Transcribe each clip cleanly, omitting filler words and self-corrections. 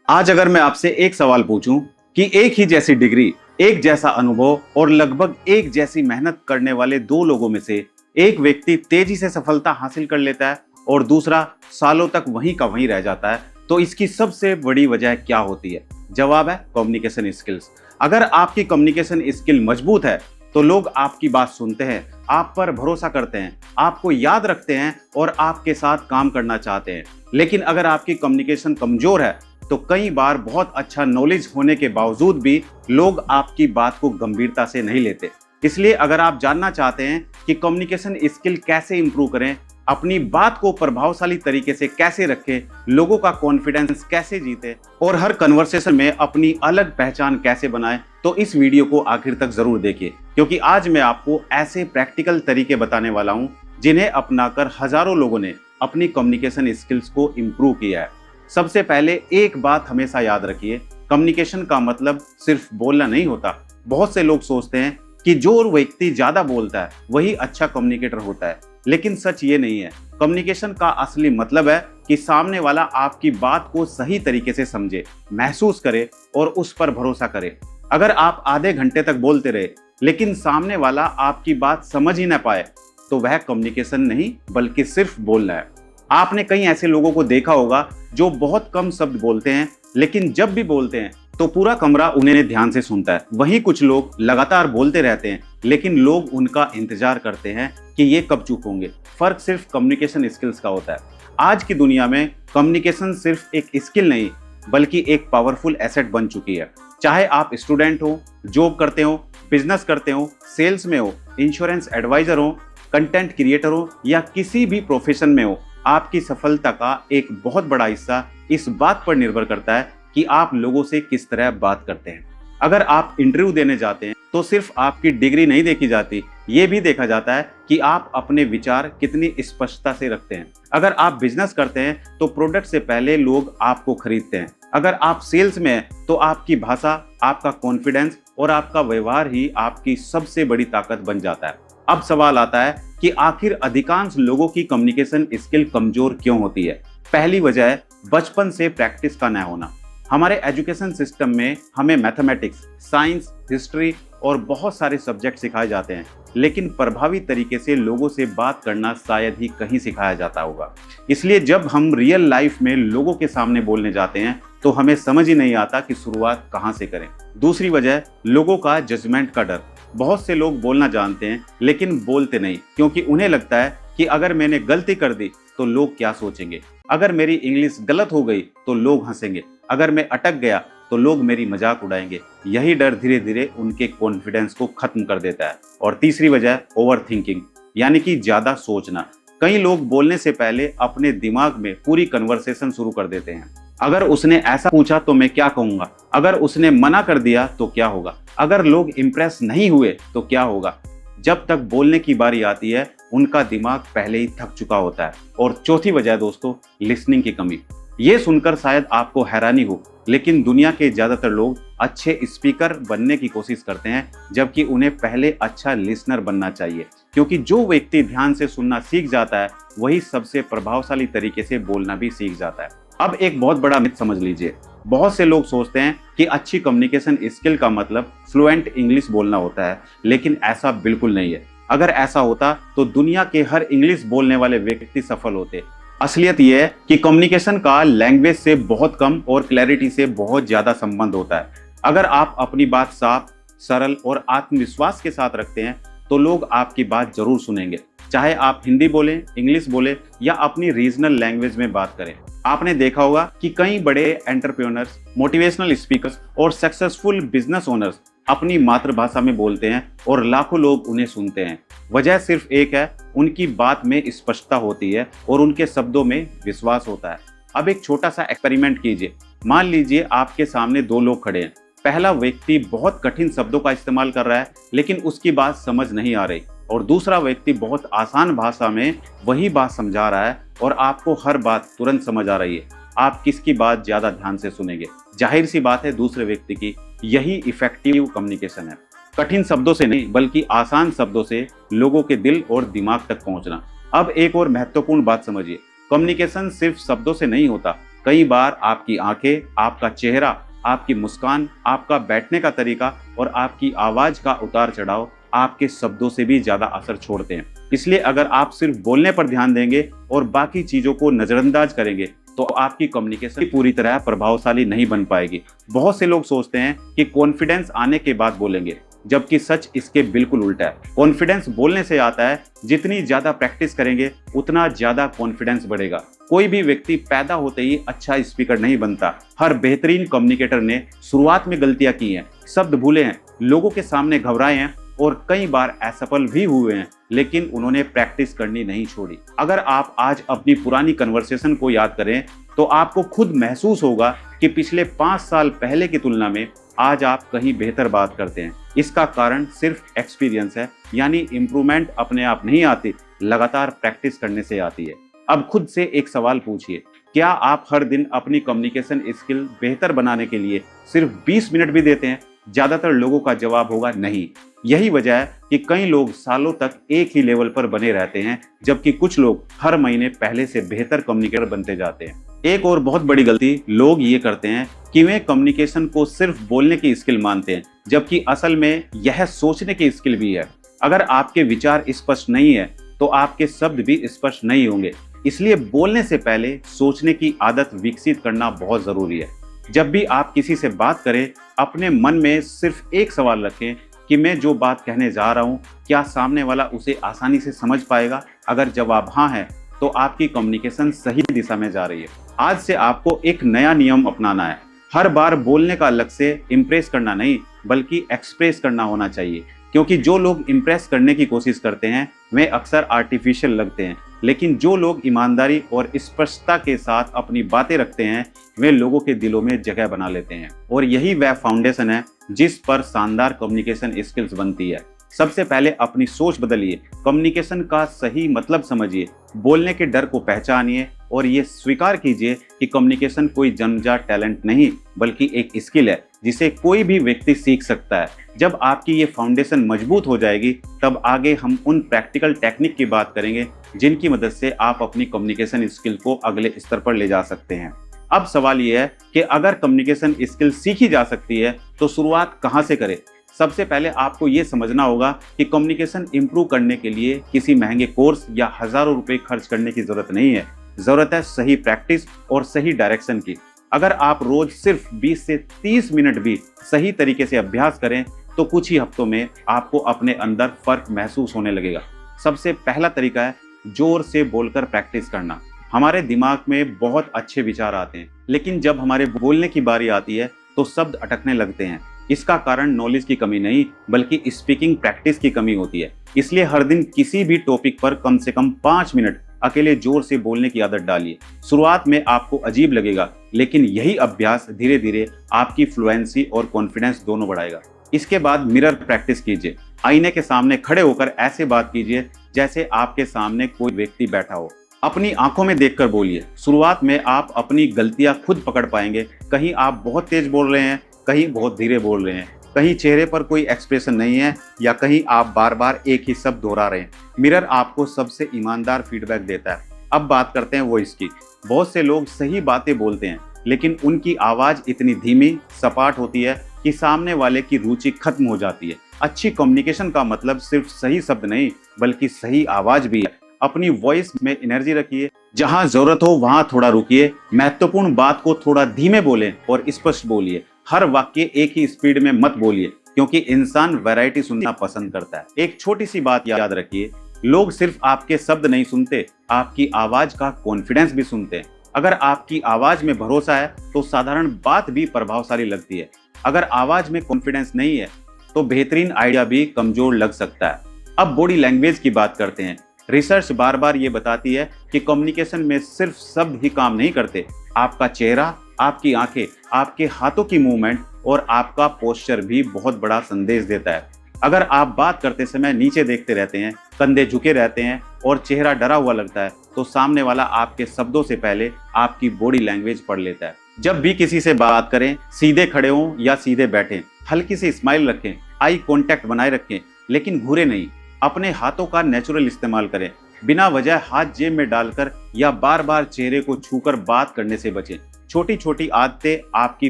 आज अगर मैं आपसे एक सवाल पूछूं कि एक ही जैसी डिग्री, एक जैसा अनुभव और लगभग एक जैसी मेहनत करने वाले दो लोगों में से एक व्यक्ति तेजी से सफलता हासिल कर लेता है और दूसरा सालों तक वहीं का वहीं रह जाता है, तो इसकी सबसे बड़ी वजह क्या होती है? जवाब है कम्युनिकेशन स्किल्स। अगर आपकी कम्युनिकेशन स्किल मजबूत है तो लोग आपकी बात सुनते हैं, आप पर भरोसा करते हैं, आपको याद रखते हैं और आपके साथ काम करना चाहते हैं। लेकिन अगर आपकी कम्युनिकेशन कमजोर है तो कई बार बहुत अच्छा नॉलेज होने के बावजूद भी लोग आपकी बात को गंभीरता से नहीं लेते। इसलिए अगर आप जानना चाहते हैं कि कम्युनिकेशन स्किल कैसे इंप्रूव करें, अपनी बात को प्रभावशाली तरीके से कैसे रखें, लोगों का कॉन्फिडेंस कैसे जीते और हर कन्वर्सेशन में अपनी अलग पहचान कैसे बनाएं, तो इस वीडियो को आखिर तक जरूर देखिए, क्योंकि आज मैं आपको ऐसे प्रैक्टिकल तरीके बताने वाला हूं जिन्हें अपनाकर हजारों लोगों ने अपनी कम्युनिकेशन स्किल्स को इंप्रूव किया है। सबसे पहले एक बात हमेशा याद रखिए, कम्युनिकेशन का मतलब सिर्फ बोलना नहीं होता। बहुत से लोग सोचते हैं कि जो व्यक्ति ज्यादा बोलता है वही अच्छा कम्युनिकेटर होता है, लेकिन सच ये नहीं है। कम्युनिकेशन का असली मतलब है कि सामने वाला आपकी बात को सही तरीके से समझे, महसूस करे और उस पर भरोसा करे। अगर आप आधे घंटे तक बोलते रहे लेकिन सामने वाला आपकी बात समझ ही ना पाए तो वह कम्युनिकेशन नहीं बल्कि सिर्फ बोलना है। आपने कई ऐसे लोगों को देखा होगा जो बहुत कम शब्द बोलते हैं, लेकिन जब भी बोलते हैं तो पूरा कमरा उन्हें ध्यान से सुनता है। वहीं कुछ लोग लगातार बोलते रहते हैं लेकिन लोग उनका इंतजार करते हैं कि ये कब चुप होंगे। फर्क सिर्फ कम्युनिकेशन स्किल्स का होता है। आज की दुनिया में कम्युनिकेशन सिर्फ एक स्किल नहीं बल्कि एक पावरफुल एसेट बन चुकी है। चाहे आप स्टूडेंट हो, जॉब करते हो, बिजनेस करते हो, सेल्स में हो, इंश्योरेंस एडवाइजर हो, कंटेंट क्रिएटर हो या किसी भी प्रोफेशन में हो, आपकी सफलता का एक बहुत बड़ा हिस्सा इस बात पर निर्भर करता है कि आप लोगों से किस तरह बात करते हैं। अगर आप इंटरव्यू देने जाते हैं तो सिर्फ आपकी डिग्री नहीं देखी जाती, ये भी देखा जाता है कि आप अपने विचार कितनी स्पष्टता से रखते हैं। अगर आप बिजनेस करते हैं तो प्रोडक्ट से पहले लोग आपको खरीदते हैं। अगर आप सेल्स में हैं तो आपकी भाषा, आपका कॉन्फिडेंस और आपका व्यवहार ही आपकी सबसे बड़ी ताकत बन जाता है। अब सवाल आता है कि आखिर अधिकांश लोगों की कम्युनिकेशन स्किल कमजोर क्यों होती है? पहली वजह है बचपन से प्रैक्टिस का न होना। हमारे एजुकेशन सिस्टम में हमें मैथमेटिक्स, साइंस, हिस्ट्री और बहुत सारे सब्जेक्ट सिखाए जाते हैं, लेकिन प्रभावी तरीके से लोगों से बात करना शायद ही कहीं सिखाया जाता होगा। इसलिए जब हम रियल लाइफ में लोगों के सामने बोलने जाते हैं तो हमें समझ ही नहीं आता कि शुरुआत कहाँ से करें। दूसरी वजह लोगों का जजमेंट का डर। बहुत से लोग बोलना जानते हैं लेकिन बोलते नहीं, क्योंकि उन्हें लगता है कि अगर मैंने गलती कर दी तो लोग क्या सोचेंगे, अगर मेरी इंग्लिश गलत हो गई तो लोग हंसेंगे, अगर मैं अटक गया तो लोग मेरी मजाक उड़ाएंगे। यही डर धीरे धीरे उनके कॉन्फिडेंस को खत्म कर देता है। और तीसरी वजह ओवर थिंकिंग, यानी कि ज्यादा सोचना। कई लोग बोलने से पहले अपने दिमाग में पूरी कन्वर्सेशन शुरू कर देते हैं। अगर उसने ऐसा पूछा तो मैं क्या कहूंगा, अगर उसने मना कर दिया तो क्या होगा, अगर लोग इंप्रेस नहीं हुए तो क्या होगा। जब तक बोलने की बारी आती है उनका दिमाग पहले ही थक चुका होता है। और चौथी वजह दोस्तों, लिसनिंग की कमी। ये सुनकर शायद आपको हैरानी हो, लेकिन दुनिया के ज्यादातर लोग अच्छे स्पीकर बनने की कोशिश करते हैं, जबकि उन्हें पहले अच्छा लिसनर बनना चाहिए। क्योंकि जो व्यक्ति ध्यान से सुनना सीख जाता है वही सबसे प्रभावशाली तरीके से बोलना भी सीख जाता है। अब एक बहुत बड़ा मिथ समझ लीजिए। बहुत से लोग सोचते हैं कि अच्छी कम्युनिकेशन स्किल का मतलब फ्लुएंट इंग्लिश बोलना होता है, लेकिन ऐसा बिल्कुल नहीं है। अगर ऐसा होता तो दुनिया के हर इंग्लिश बोलने वाले व्यक्ति सफल होते। असलियत यह है कि कम्युनिकेशन का लैंग्वेज से बहुत कम और क्लैरिटी से बहुत ज्यादा संबंध होता है। अगर आप अपनी बात साफ, सरल और आत्मविश्वास के साथ रखते हैं तो लोग आपकी बात जरूर सुनेंगे, चाहे आप हिंदी बोलें, इंग्लिश बोलें या अपनी रीजनल लैंग्वेज में बात करें। आपने देखा होगा कि कई बड़े एंटरप्रेन्योर्स, मोटिवेशनल स्पीकर्स और सक्सेसफुल बिजनेस ओनर्स अपनी मातृभाषा में बोलते हैं और लाखों लोग उन्हें सुनते हैं। वजह सिर्फ एक है, उनकी बात में स्पष्टता होती है और उनके शब्दों में विश्वास होता है। अब एक छोटा सा एक्सपेरिमेंट कीजिए। मान लीजिए आपके सामने दो लोग खड़े हैं। पहला व्यक्ति बहुत कठिन शब्दों का इस्तेमाल कर रहा है लेकिन उसकी बात समझ नहीं आ रही, और दूसरा व्यक्ति बहुत आसान भाषा में वही बात समझा रहा है और आपको हर बात तुरंत समझ आ रही है। आप किसकी बात ज्यादा ध्यान से सुनेंगे? जाहिर सी बात है दूसरे व्यक्ति की। यही इफेक्टिव कम्युनिकेशन है। कठिन शब्दों से नहीं बल्कि आसान शब्दों से लोगों के दिल और दिमाग तक पहुंचना। अब एक और महत्वपूर्ण बात समझिए, कम्युनिकेशन सिर्फ शब्दों से नहीं होता, कई बार आपकी आंखें, आपका चेहरा, आपकी मुस्कान, आपका बैठने का तरीका और आपकी आवाज का उतार चढ़ाव आपके शब्दों से भी ज्यादा असर छोड़ते हैं। इसलिए अगर आप सिर्फ बोलने पर ध्यान देंगे और बाकी चीजों को नजरअंदाज करेंगे तो आपकी कम्युनिकेशन पूरी तरह प्रभावशाली नहीं बन पाएगी। बहुत से लोग सोचते हैं कि कॉन्फिडेंस आने के बाद बोलेंगे, जबकि सच इसके बिल्कुल उल्टा है। कॉन्फिडेंस बोलने से आता है, जितनी ज्यादा प्रैक्टिस करेंगे उतना ज्यादा कॉन्फिडेंस बढ़ेगा। कोई भी व्यक्ति पैदा होते ही अच्छा स्पीकर नहीं बनता। हर बेहतरीन कम्युनिकेटर ने शुरुआत में गलतियां की हैं, शब्द भूले हैं, लोगों के सामने घबराए हैं और कई बार असफल भी हुए हैं, लेकिन उन्होंने प्रैक्टिस करनी नहीं छोड़ी। अगर आप आज अपनी पुरानी कन्वर्सेशन को याद करें तो आपको खुद महसूस होगा कि पिछले 5 साल पहले की तुलना में आज आप कहीं बेहतर बात करते हैं। इसका कारण सिर्फ एक्सपीरियंस है, यानी इम्प्रूवमेंट अपने आप नहीं आती, लगातार प्रैक्टिस करने से आती है। अब खुद से एक सवाल पूछिए, क्या आप हर दिन अपनी कम्युनिकेशन स्किल बेहतर बनाने के लिए सिर्फ 20 मिनट भी देते हैं? ज्यादातर लोगों का जवाब होगा नहीं। यही वजह है कि कई लोग सालों तक एक ही लेवल पर बने रहते हैं, जबकि कुछ लोग हर महीने पहले से बेहतर कम्युनिकेटर बनते जाते हैं। एक और बहुत बड़ी गलती लोग ये करते हैं कि वे कम्युनिकेशन को सिर्फ बोलने की स्किल मानते हैं, जबकि असल में यह सोचने की स्किल भी है। अगर आपके विचार स्पष्ट नहीं है तो आपके शब्द भी स्पष्ट नहीं होंगे। इसलिए बोलने से पहले सोचने की आदत विकसित करना बहुत जरूरी है। जब भी आप किसी से बात करें, अपने मन में सिर्फ एक सवाल रखें कि मैं जो बात कहने जा रहा हूं, क्या सामने वाला उसे आसानी से समझ पाएगा? अगर जवाब हाँ है तो आपकी कम्युनिकेशन सही दिशा में जा रही है। आज से आपको एक नया नियम अपनाना है। हर बार बोलने का लक्ष्य इम्प्रेस करना नहीं, बल्कि एक्सप्रेस करना होना चाहिए। क्योंकि जो लोग इम्प्रेस करने की कोशिश करते हैं वे अक्सर आर्टिफिशियल लगते हैं, लेकिन जो लोग ईमानदारी और स्पष्टता के साथ अपनी बातें रखते हैं वे लोगों के दिलों में जगह बना लेते हैं। और यही वह फाउंडेशन है जिस पर शानदार कम्युनिकेशन स्किल्स बनती है। सबसे पहले अपनी सोच बदलिए, कम्युनिकेशन का सही मतलब समझिए, बोलने के डर को पहचानिए और ये स्वीकार कीजिए कि कम्युनिकेशन कोई जन्मजात टैलेंट नहीं बल्कि एक स्किल है जिसे कोई भी व्यक्ति सीख सकता है। जब आपकी ये फाउंडेशन मजबूत हो जाएगी तब आगे हम उन प्रैक्टिकल टेक्निक की बात करेंगे जिनकी मदद से आप अपनी कम्युनिकेशन स्किल को अगले स्तर पर ले जा सकते हैं। अब सवाल ये है कि अगर कम्युनिकेशन स्किल सीखी जा सकती है तो शुरुआत कहाँ से करें? सबसे पहले आपको ये समझना होगा कि कम्युनिकेशन इंप्रूव करने के लिए किसी महंगे कोर्स या हजारों रुपए खर्च करने की जरूरत नहीं है। जरूरत है सही प्रैक्टिस और सही डायरेक्शन की। अगर आप रोज सिर्फ 20 से 30 मिनट भी सही तरीके से अभ्यास करें तो कुछ ही हफ्तों में आपको अपने अंदर फर्क महसूस होने लगेगा। सबसे पहला तरीका है जोर से बोलकर प्रैक्टिस करना। हमारे दिमाग में बहुत अच्छे विचार आते हैं, लेकिन जब हमारे बोलने की बारी आती है तो शब्द अटकने लगते हैं। इसका कारण नॉलेज की कमी नहीं बल्कि स्पीकिंग प्रैक्टिस की कमी होती है। इसलिए हर दिन किसी भी टॉपिक पर कम से कम 5 मिनट अकेले जोर से बोलने की आदत डालिए। शुरुआत में आपको अजीब लगेगा, लेकिन यही अभ्यास धीरे धीरे आपकी फ्लुएंसी और कॉन्फिडेंस दोनों बढ़ाएगा। इसके बाद मिरर प्रैक्टिस कीजिए। आईने के सामने खड़े होकर ऐसे बात कीजिए जैसे आपके सामने कोई व्यक्ति बैठा हो। अपनी आंखों में देखकर बोलिए। शुरुआत में आप अपनी गलतियां खुद पकड़ पाएंगे। कहीं आप बहुत तेज बोल रहे हैं, कहीं बहुत धीरे बोल रहे हैं, कहीं चेहरे पर कोई एक्सप्रेशन नहीं है या कहीं आप बार बार एक ही शब्द दोहरा रहे हैं। मिरर आपको सबसे ईमानदार फीडबैक देता है। अब बात करते हैं वॉइस की। बहुत से लोग सही बातें बोलते हैं, लेकिन उनकी आवाज इतनी धीमी, सपाट होती है कि सामने वाले की रुचि खत्म हो जाती है। अच्छी कम्युनिकेशन का मतलब सिर्फ सही शब्द नहीं बल्कि सही आवाज भी है। अपनी वॉइस में एनर्जी रखिए। जहां जरूरत हो वहां थोड़ा रुकिए। महत्वपूर्ण बात को थोड़ा धीमे बोलें और स्पष्ट बोलिए। हर वाक्य एक ही स्पीड में मत बोलिए, क्योंकि इंसान वैरायटी सुनना पसंद करता है। एक छोटी सी बात याद रखिए, लोग सिर्फ आपके शब्द नहीं सुनते, आपकी आवाज का कॉन्फिडेंस भी सुनते हैं। अगर आपकी आवाज में भरोसा है तो साधारण बात भी प्रभावशाली लगती है। अगर आवाज में कॉन्फिडेंस नहीं है तो बेहतरीन आइडिया भी कमजोर लग सकता है। अब बॉडी लैंग्वेज की बात करते हैं। रिसर्च बार बार ये बताती है कि कम्युनिकेशन में सिर्फ शब्द ही काम नहीं करते। आपका चेहरा, आपकी आंखें, आपके हाथों की मूवमेंट और आपका पोस्चर भी बहुत बड़ा संदेश देता है। अगर आप बात करते समय नीचे देखते रहते हैं, कंधे झुके रहते हैं और चेहरा डरा हुआ लगता है तो सामने वाला आपके शब्दों से पहले आपकी बॉडी लैंग्वेज पढ़ लेता है। जब भी किसी से बात करें, सीधे खड़े हों या सीधे बैठें, हल्की सी स्माइल रखें, आई कांटेक्ट बनाए रखें, लेकिन घूरे नहीं। अपने हाथों का नेचुरल इस्तेमाल करें। बिना वजह हाथ जेब में डालकर या बार बार चेहरे को छूकर बात करने से बचें। छोटी छोटी आदतें आपकी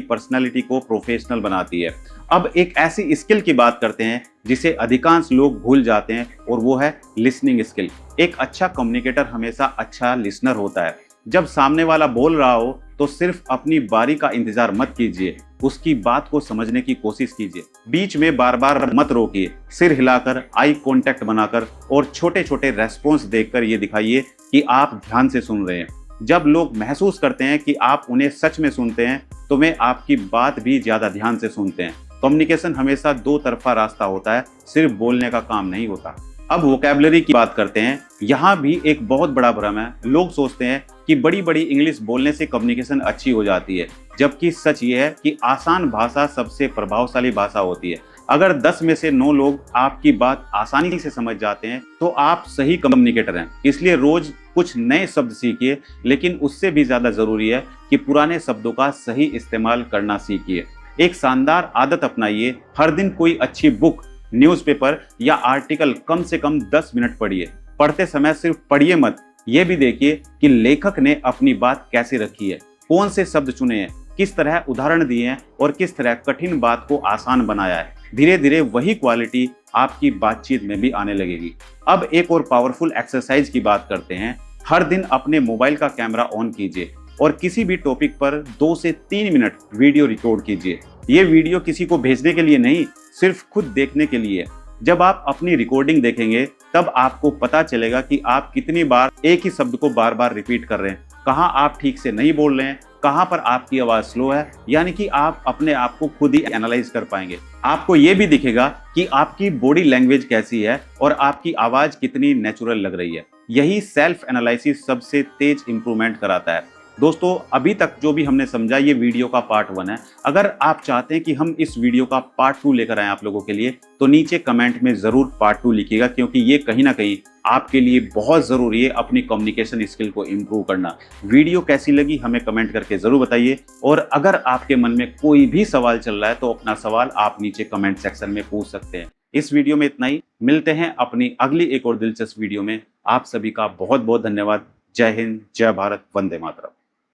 पर्सनालिटी को प्रोफेशनल बनाती है। अब एक ऐसी स्किल की बात करते हैं जिसे अधिकांश लोग भूल जाते हैं, और वो है लिसनिंग स्किल। एक अच्छा कम्युनिकेटर हमेशा अच्छा लिसनर होता है। जब सामने वाला बोल रहा हो तो सिर्फ अपनी बारी का इंतजार मत कीजिए, उसकी बात को समझने की कोशिश कीजिए। बीच में बार बार मत रोकिए, सिर हिलाकर, आई कांटेक्ट बनाकर और छोटे छोटे रेस्पॉन्स देकर ये दिखाइए कि आप ध्यान से सुन रहे हैं। जब लोग महसूस करते हैं कि आप उन्हें सच में सुनते हैं तो वे आपकी बात भी ज्यादा ध्यान से सुनते हैं। कम्युनिकेशन हमेशा दो तरफा रास्ता होता है, सिर्फ बोलने का काम नहीं होता। अब वोकैबुलरी की बात करते हैं। यहाँ भी एक बहुत बड़ा भ्रम है। लोग सोचते हैं कि बड़ी बड़ी इंग्लिश बोलने से कम्युनिकेशन अच्छी हो जाती है, जबकि सच ये है कि आसान भाषा सबसे प्रभावशाली भाषा होती है। अगर 10 में से 9 लोग आपकी बात आसानी से समझ जाते हैं तो आप सही कम्युनिकेटर हैं। इसलिए रोज कुछ नए शब्द सीखिए, लेकिन उससे भी ज्यादा जरूरी है कि पुराने शब्दों का सही इस्तेमाल करना सीखिए। एक शानदार आदत अपनाइए, हर दिन कोई अच्छी बुक, न्यूज़पेपर या आर्टिकल कम से कम 10 मिनट पढ़िए। पढ़ते समय सिर्फ पढ़िए मत, ये भी देखिए कि लेखक ने अपनी बात कैसे रखी है, कौन से शब्द चुने हैं, किस तरह उदाहरण दिए हैं और किस तरह कठिन बात को आसान बनाया है। धीरे धीरे वही क्वालिटी आपकी बातचीत में भी आने लगेगी। अब एक और पावरफुल एक्सरसाइज की बात करते हैं। हर दिन अपने मोबाइल का कैमरा ऑन कीजिए और किसी भी टॉपिक पर 2 से 3 मिनट वीडियो रिकॉर्ड कीजिए। ये वीडियो किसी को भेजने के लिए नहीं, सिर्फ खुद देखने के लिए। जब आप अपनी रिकॉर्डिंग देखेंगे तब आपको पता चलेगा कि आप कितनी बार एक ही शब्द को बार बार रिपीट कर रहे हैं, कहाँ आप ठीक से नहीं बोल रहे हैं, कहाँ पर आपकी आवाज स्लो है। यानी कि आप अपने आप को खुद ही एनालाइज कर पाएंगे। आपको ये भी दिखेगा कि आपकी बॉडी लैंग्वेज कैसी है और आपकी आवाज कितनी नेचुरल लग रही है। यही सेल्फ एनालिसिस सबसे तेज इंप्रूवमेंट कराता है। दोस्तों, अभी तक जो भी हमने समझा ये वीडियो का पार्ट 1 है। अगर आप चाहते हैं कि हम इस वीडियो का पार्ट 2 लेकर आए आप लोगों के लिए, तो नीचे कमेंट में जरूर पार्ट 2 लिखिएगा, क्योंकि ये कहीं ना कहीं आपके लिए बहुत जरूरी है अपनी कम्युनिकेशन स्किल को इम्प्रूव करना। वीडियो कैसी लगी हमें कमेंट करके जरूर बताइए, और अगर आपके मन में कोई भी सवाल चल रहा है तो अपना सवाल आप नीचे कमेंट सेक्शन में पूछ सकते हैं। इस वीडियो में इतना ही। मिलते हैं अपनी अगली एक और दिलचस्प वीडियो में। आप सभी का बहुत बहुत धन्यवाद। जय हिंद, जय भारत, वंदे मातरम।